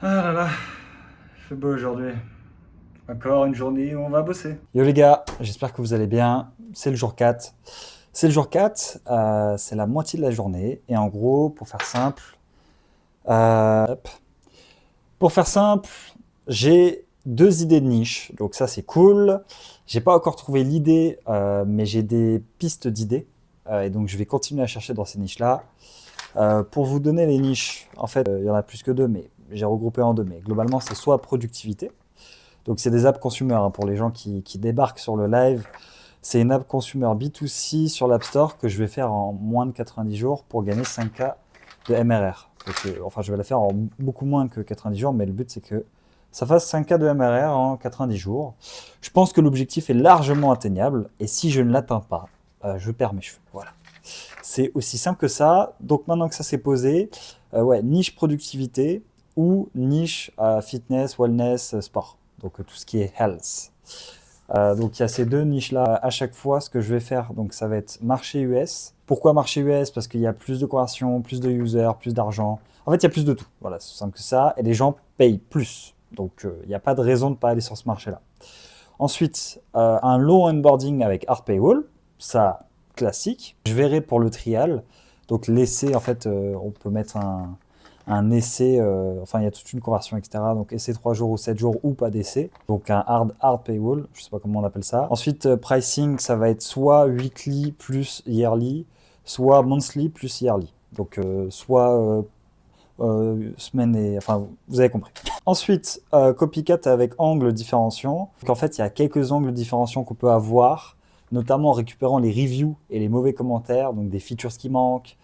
Ah là là, il fait beau aujourd'hui. Encore une journée où on va bosser. Yo les gars, j'espère que vous allez bien. C'est le jour 4. C'est le jour 4, c'est la moitié de la journée. Et en gros, hop. Pour faire simple, j'ai deux idées de niche. Donc ça, c'est cool. J'ai pas encore trouvé l'idée, mais j'ai des pistes d'idées. Et donc, je vais continuer à chercher dans ces niches-là. Pour vous donner les niches, en fait, il y en a plus que deux, mais j'ai regroupé en deux. Mais globalement, c'est soit productivité. Donc, c'est des apps consumer hein, pour les gens qui débarquent sur le live. C'est une app consumer B2C sur l'App Store que je vais faire en moins de 90 jours pour gagner 5K de MRR. Donc, enfin, je vais la faire en beaucoup moins que 90 jours, mais le but, c'est que ça fasse 5K de MRR en 90 jours. Je pense que l'objectif est largement atteignable, et si je ne l'atteins pas, je perds mes cheveux. Voilà. C'est aussi simple que ça. Donc maintenant que ça s'est posé, ouais, niche productivité ou niche fitness, wellness, sport. Donc tout ce qui est health. Donc il y a ces deux niches-là à chaque fois. Ce que je vais faire, donc ça va être marché US. Pourquoi marché US? Parce qu'il y a plus de conversions, plus de users, plus d'argent. En fait, il y a plus de tout. Voilà, c'est simple que ça. Et les gens payent plus. Donc il n'y a pas de raison de ne pas aller sur ce marché-là. Ensuite, un low onboarding avec Art Paywall. Ça, classique. Je verrai pour le trial. Donc l'essai, en fait, on peut mettre un essai, enfin il y a toute une conversion, etc. Donc essai 3 jours ou 7 jours ou pas d'essai. Donc un hard paywall, je sais pas comment on appelle ça. Ensuite, pricing, ça va être soit weekly plus yearly, soit monthly plus yearly. Donc soit semaine et... Enfin, vous avez compris. Ensuite, copycat avec angle différenciant. Donc en fait, il y a quelques angles différenciants qu'on peut avoir, notamment en récupérant les reviews et les mauvais commentaires, donc des features qui manquent,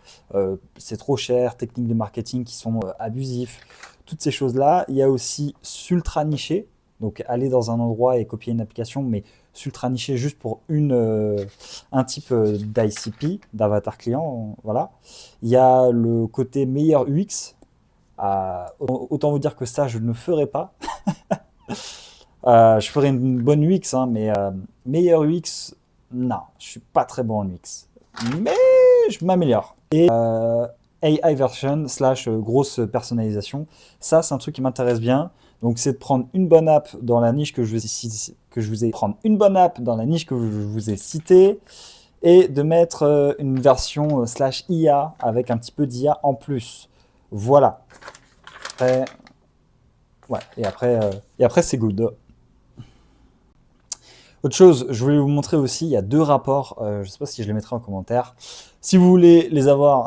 c'est trop cher, techniques de marketing qui sont abusifs, toutes ces choses-là. Il y a aussi ultra niché, donc aller dans un endroit et copier une application, mais ultra niché juste pour un type d'ICP, d'avatar client, voilà. Il y a le côté meilleur UX, autant vous dire que ça, je ne ferai pas. Je ferai une bonne UX, hein, mais meilleur UX, non, je suis pas très bon en UX. Mais je m'améliore. Et AI version slash grosse personnalisation, ça, c'est un truc qui m'intéresse bien. Donc, c'est de prendre une bonne app dans la niche prendre une bonne app dans la niche que je vous ai citée et de mettre une version slash IA avec un petit peu d'IA en plus. Voilà. Après, ouais, et après c'est good. Autre chose, je voulais vous montrer aussi, il y a deux rapports, je ne sais pas si je les mettrai en commentaire. Si vous voulez les avoir,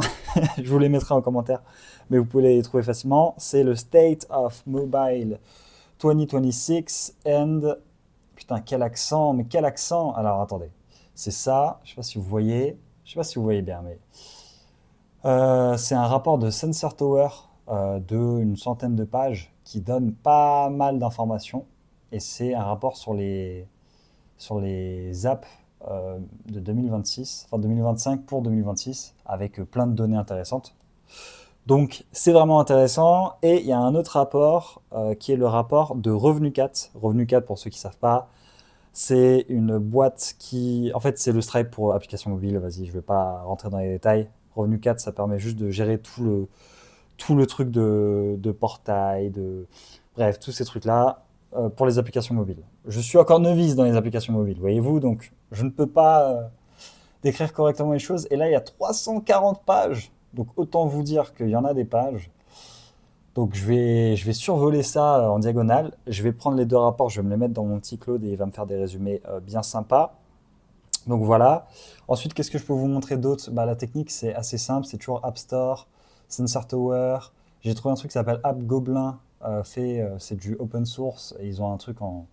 je vous les mettrai en commentaire, mais vous pouvez les trouver facilement. C'est le State of Mobile 2026 and... Putain, quel accent, mais quel accent! Alors attendez, c'est ça, je ne sais pas si vous voyez, je sais pas si vous voyez bien, mais c'est un rapport de Sensor Tower de une centaine de pages qui donne pas mal d'informations. Et c'est un rapport sur les apps de 2026, enfin 2025 pour 2026, avec plein de données intéressantes. Donc c'est vraiment intéressant. Et il y a un autre rapport qui est le rapport de RevenuCat. RevenuCat, pour ceux qui ne savent pas, c'est une boîte qui... En fait, c'est le Stripe pour application mobile. Vas-y, je ne vais pas rentrer dans les détails. RevenuCat, ça permet juste de gérer tout le truc de portail, bref, tous ces trucs-là pour les applications mobiles. Je suis encore novice dans les applications mobiles, voyez-vous, donc je ne peux pas décrire correctement les choses. Et là, il y a 340 pages, donc autant vous dire qu'il y en a des pages. Donc je vais survoler ça en diagonale. Je vais prendre les deux rapports, je vais me les mettre dans mon petit Claude et il va me faire des résumés bien sympas. Donc voilà. Ensuite, qu'est-ce que je peux vous montrer d'autre? Bah, la technique, c'est assez simple. C'est toujours App Store, Sensor Tower. J'ai trouvé un truc qui s'appelle App Gobelin. C'est du open source. Et ils ont un truc en...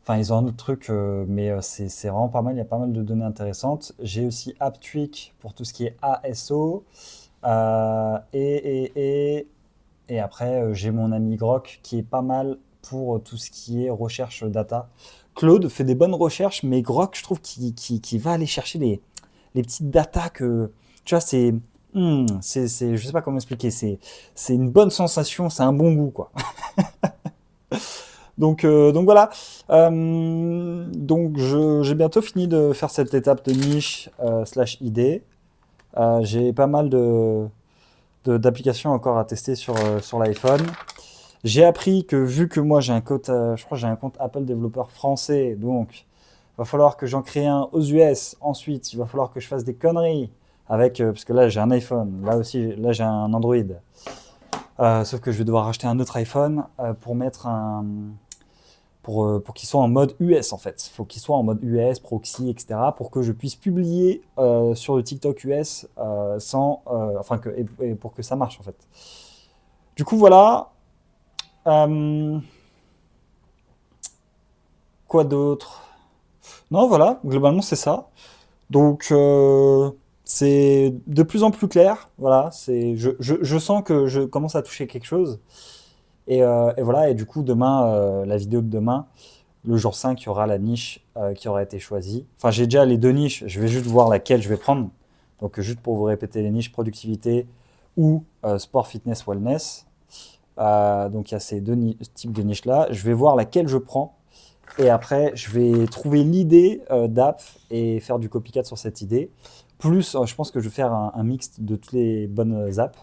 Enfin, ils ont un autre truc, mais c'est vraiment pas mal. Il y a pas mal de données intéressantes. J'ai aussi AppTweak pour tout ce qui est ASO. Euh, et, et, et, et après, j'ai mon ami Grok qui est pas mal pour tout ce qui est recherche data. Claude fait des bonnes recherches, mais Grok, je trouve qu'il va aller chercher les petites datas que. Tu vois, je sais pas comment expliquer. C'est une bonne sensation, c'est un bon goût, quoi. Donc voilà. J'ai bientôt fini de faire cette étape de niche slash idée. J'ai pas mal d'applications encore à tester sur l'iPhone. J'ai appris que vu que moi j'ai un compte, je crois que j'ai un compte Apple développeur français, donc il va falloir que j'en crée un aux US. Ensuite, il va falloir que je fasse des conneries avec, parce que là j'ai un iPhone, là aussi, là j'ai un Android. Sauf que je vais devoir acheter un autre iPhone pour mettre un, pour qu'il soit en mode US en fait. Il faut qu'il soit en mode US, proxy, etc. pour que je puisse publier sur le TikTok US sans, enfin et pour que ça marche en fait. Du coup voilà. Euh, quoi d'autre? Non, voilà, globalement c'est ça. Donc c'est de plus en plus clair. Voilà, je sens que je commence à toucher quelque chose. Et voilà, et du coup demain, la vidéo de demain, le jour 5, il y aura la niche qui aura été choisie. Enfin, j'ai déjà les deux niches, je vais juste voir laquelle je vais prendre. Donc juste pour vous répéter les niches, productivité ou sport, fitness, wellness. Donc il y a ces types de niches-là. Je vais voir laquelle je prends. Et après, je vais trouver l'idée d'app et faire du copycat sur cette idée. Plus, je pense que je vais faire un mix de toutes les bonnes apps.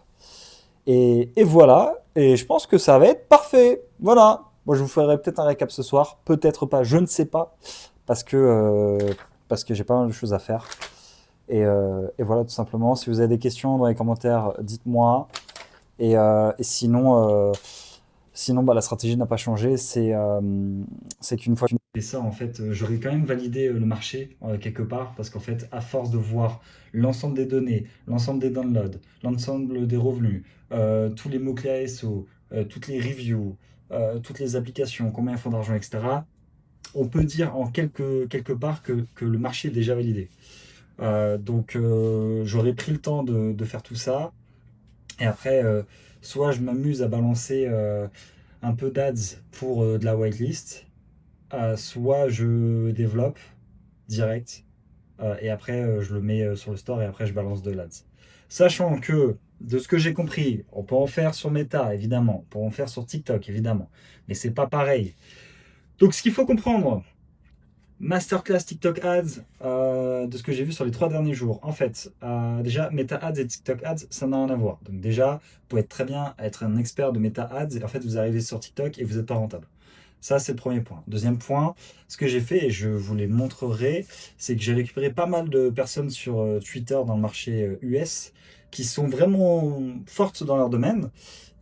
Et voilà. Et je pense que ça va être parfait. Voilà. Moi, je vous ferai peut-être un récap ce soir. Peut-être pas. Je ne sais pas. Parce que j'ai pas mal de choses à faire. Et voilà, tout simplement. Si vous avez des questions dans les commentaires, dites-moi. Et sinon, bah, la stratégie n'a pas changé. C'est qu'une fois que j'ai fait ça, en fait, j'aurais quand même validé le marché quelque part, parce qu'en fait, à force de voir l'ensemble des données, l'ensemble des downloads, l'ensemble des revenus, tous les mots-clés ASO, toutes les reviews, toutes les applications, combien elles font d'argent, etc., on peut dire en quelque part que le marché est déjà validé. Donc, j'aurais pris le temps de faire tout ça. Et après, soit je m'amuse à balancer un peu d'ads pour de la whitelist, soit je développe direct et après je le mets sur le store et après je balance de l'ads. Sachant que de ce que j'ai compris, on peut en faire sur Meta évidemment, on peut en faire sur TikTok évidemment, mais c'est pas pareil. Donc ce qu'il faut comprendre, masterclass TikTok Ads, de ce que j'ai vu sur les 3 derniers jours. En fait, déjà, Meta Ads et TikTok Ads, ça n'a rien à voir. Donc déjà, vous pouvez être très bien être un expert de Meta Ads et en fait, vous arrivez sur TikTok et vous n'êtes pas rentable. Ça, c'est le premier point. Deuxième point, ce que j'ai fait, et je vous les montrerai, c'est que j'ai récupéré pas mal de personnes sur Twitter dans le marché US qui sont vraiment fortes dans leur domaine.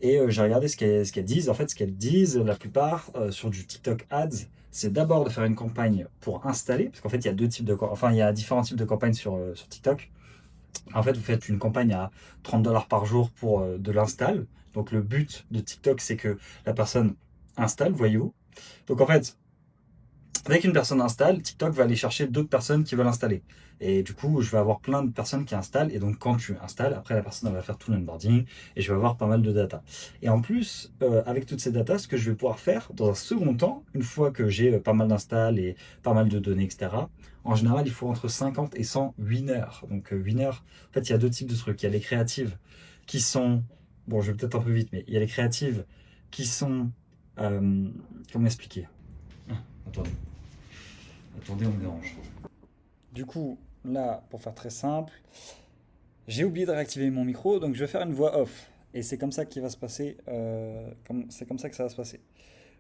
Et j'ai regardé ce qu'elles disent. En fait, ce qu'elles disent, la plupart, sur du TikTok Ads, c'est d'abord de faire une campagne pour installer, parce qu'en fait, il y a enfin, il y a différents types de campagnes sur TikTok. En fait, vous faites une campagne à 30 dollars par jour pour de l'install. Donc, le but de TikTok, c'est que la personne installe, voyez-vous. Donc, en fait, dès qu'une personne installe, TikTok va aller chercher d'autres personnes qui veulent installer. Et du coup, je vais avoir plein de personnes qui installent. Et donc, quand tu installes, après, la personne elle va faire tout l'onboarding et je vais avoir pas mal de data. Et en plus, avec toutes ces data, ce que je vais pouvoir faire dans un second temps, une fois que j'ai pas mal d'installs et pas mal de données, etc., en général, il faut entre 50 et 100 winners. Donc, winners, en fait, il y a deux types de trucs. Il y a les créatives qui sont. Bon, je vais peut-être un peu vite, mais il y a les créatives qui sont. Comment expliquer? Attendez. Attendez, on me dérange. Du coup, là, pour faire très simple, j'ai oublié de réactiver mon micro, donc je vais faire une voix off. Et c'est comme ça qu'il va se passer. C'est comme ça que ça va se passer.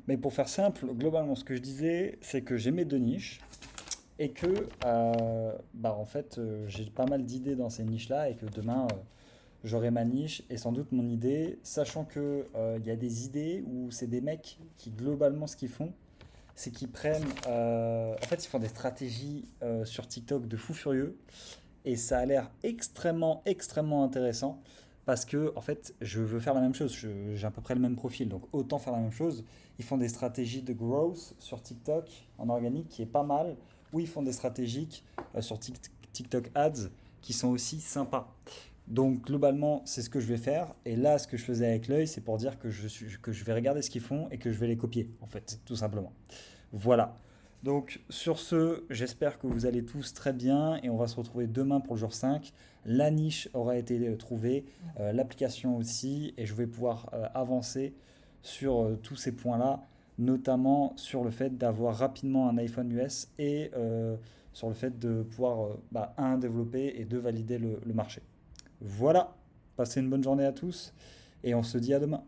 Mais pour faire simple, globalement, ce que je disais, c'est que j'ai mes deux niches et que, bah, en fait, j'ai pas mal d'idées dans ces niches-là et que demain, j'aurai ma niche et sans doute mon idée, sachant que il y a des idées où c'est des mecs qui, globalement, ce qu'ils font, c'est qu'ils prennent. En fait, ils font des stratégies sur TikTok de fou furieux. Et ça a l'air extrêmement, extrêmement intéressant. Parce que, en fait, je veux faire la même chose. J'ai à peu près le même profil. Donc, autant faire la même chose. Ils font des stratégies de growth sur TikTok en organique qui est pas mal. Ou ils font des stratégies sur TikTok Ads qui sont aussi sympas. Donc globalement, c'est ce que je vais faire. Et là, ce que je faisais avec l'œil, c'est pour dire que je vais regarder ce qu'ils font et que je vais les copier, en fait, tout simplement. Voilà. Donc sur ce, j'espère que vous allez tous très bien et on va se retrouver demain pour le jour 5. La niche aura été trouvée, l'application aussi, et je vais pouvoir avancer sur tous ces points-là, notamment sur le fait d'avoir rapidement un iPhone US et sur le fait de pouvoir, bah, un, développer et deux, valider le marché. Voilà, passez une bonne journée à tous et on se dit à demain.